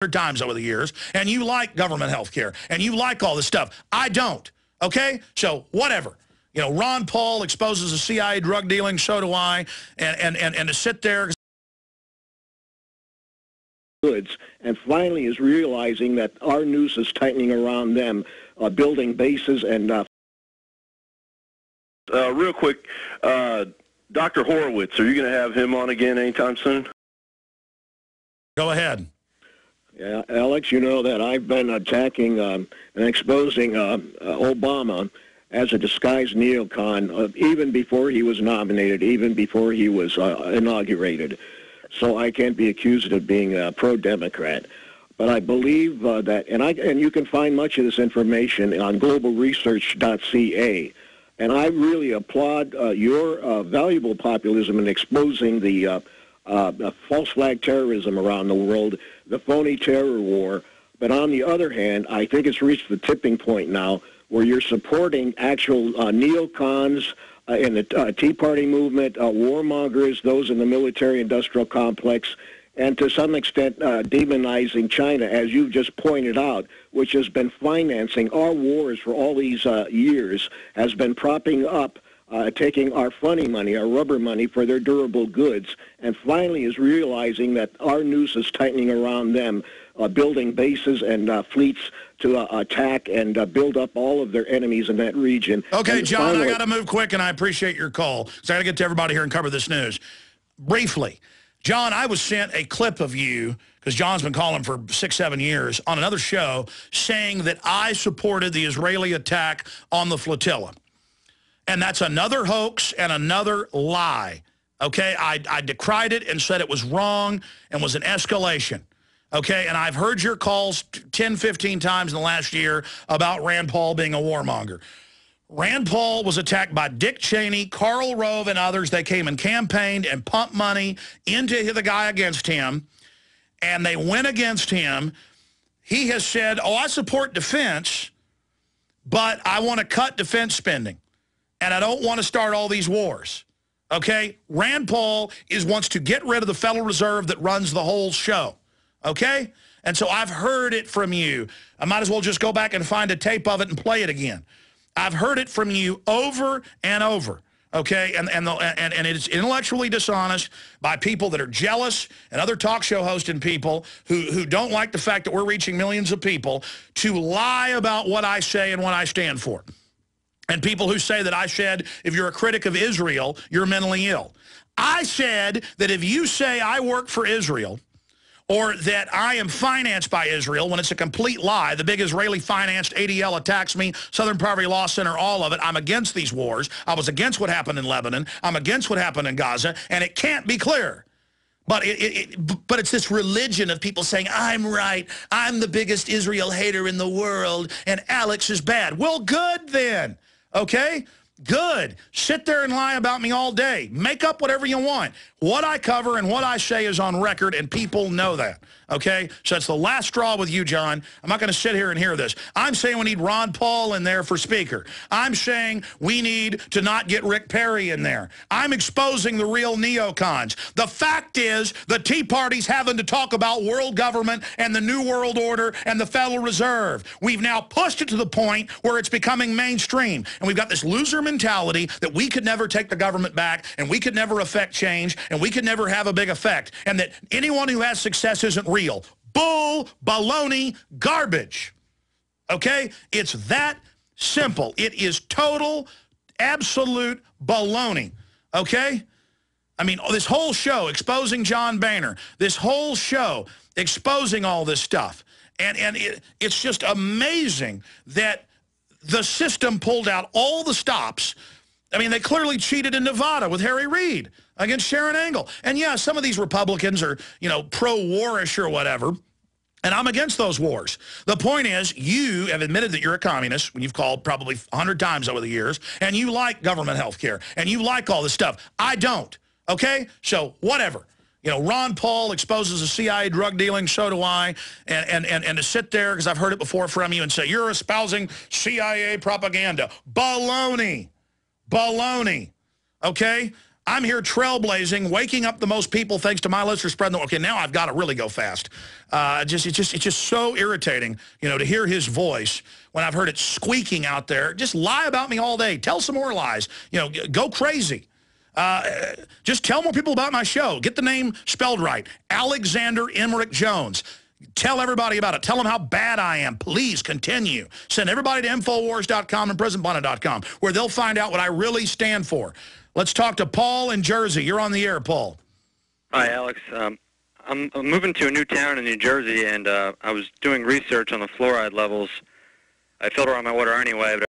times over the years, and you like government health care, and you like all this stuff. I don't, okay? So whatever. You know, Ron Paul exposes the CIA drug dealing, so do I, and to sit there... goods, and finally is realizing that our noose is tightening around them, building bases and... real quick, Dr. Horowitz, are you going to have him on again anytime soon? Go ahead. Yeah, Alex, you know that I've been attacking and exposing Obama as a disguised neocon even before he was nominated, even before he was inaugurated. So I can't be accused of being pro-Democrat. But I believe that, and you can find much of this information on globalresearch.ca. And I really applaud your valuable populism in exposing the false flag terrorism around the world, the phony terror war. But on the other hand, I think it's reached the tipping point now where you're supporting actual neocons in the Tea Party movement, warmongers, those in the military-industrial complex, and to some extent demonizing China, as you just pointed out, which has been financing our wars for all these years, has been propping up, taking our funny money, our rubber money for their durable goods, and finally is realizing that our noose is tightening around them, building bases and fleets to attack and build up all of their enemies in that region. Okay, John, I got to move quick, and I appreciate your call, so I got to get to everybody here and cover this news. Briefly, John, I was sent a clip of you, because John's been calling for 6, 7 years, on another show, saying that I supported the Israeli attack on the flotilla. And that's another hoax and another lie, okay? I decried it and said it was wrong and was an escalation, okay? And I've heard your calls 10, 15 times in the last year about Rand Paul being a warmonger. Rand Paul was attacked by Dick Cheney, Karl Rove, and others. They came and campaigned and pumped money into the guy against him, and they went against him. He has said, oh, I support defense, but I want to cut defense spending, and I don't want to start all these wars, okay? Rand Paul wants to get rid of the Federal Reserve that runs the whole show, okay? And so I've heard it from you. I might as well just go back and find a tape of it and play it again. I've heard it from you over and over, okay? And it's intellectually dishonest by people that are jealous and other talk show hosting people who don't like the fact that we're reaching millions of people to lie about what I say and what I stand for. And people who say that I said, if you're a critic of Israel, you're mentally ill. I said that if you say I work for Israel, or that I am financed by Israel, when it's a complete lie. The big Israeli-financed ADL attacks me, Southern Poverty Law Center, all of it. I'm against these wars. I was against what happened in Lebanon. I'm against what happened in Gaza, and it can't be clearer. But but it's this religion of people saying, I'm right, I'm the biggest Israel hater in the world, and Alex is bad. Well, good then, okay? Good. Sit there and lie about me all day. Make up whatever you want. What I cover and what I say is on record, and people know that, okay? So it's the last straw with you, John. I'm not going to sit here and hear this. I'm saying we need Ron Paul in there for speaker. I'm saying we need to not get Rick Perry in there. I'm exposing the real neocons. The fact is the Tea Party's having to talk about world government and the New World Order and the Federal Reserve. We've now pushed it to the point where it's becoming mainstream, and we've got this loser mentality that we could never take the government back, and we could never affect change, and we could never have a big effect, and that anyone who has success isn't real. Bull, baloney, garbage. Okay? It's that simple. It is total, absolute baloney. Okay? I mean, this whole show exposing John Boehner, this whole show exposing all this stuff, and it's just amazing that the system pulled out all the stops. I mean, they clearly cheated in Nevada with Harry Reid against Sharon Angle. And yeah, some of these Republicans are, you know, pro-warish or whatever, and I'm against those wars. The point is, you have admitted that you're a communist, when you've called probably 100 times over the years, and you like government health care, and you like all this stuff. I don't, okay? So whatever. You know, Ron Paul exposes the CIA drug dealing, so do I, and to sit there, because I've heard it before from you, and say, you're espousing CIA propaganda. Baloney. Baloney. Okay? I'm here trailblazing, waking up the most people thanks to my listeners spreading the... Okay, now I've got to really go fast. It's just so irritating, you know, to hear his voice when I've heard it squeaking out there. Just lie about me all day. Tell some more lies. You know, go crazy. Just tell more people about my show. Get the name spelled right. Alexander Emmerich Jones. Tell everybody about it. Tell them how bad I am. Please continue. Send everybody to Infowars.com and PrisonPlanet.com, where they'll find out what I really stand for. Let's talk to Paul in Jersey. You're on the air, Paul. Hi, Alex. I'm moving to a new town in New Jersey, and I was doing research on the fluoride levels. I filter out my water anyway, but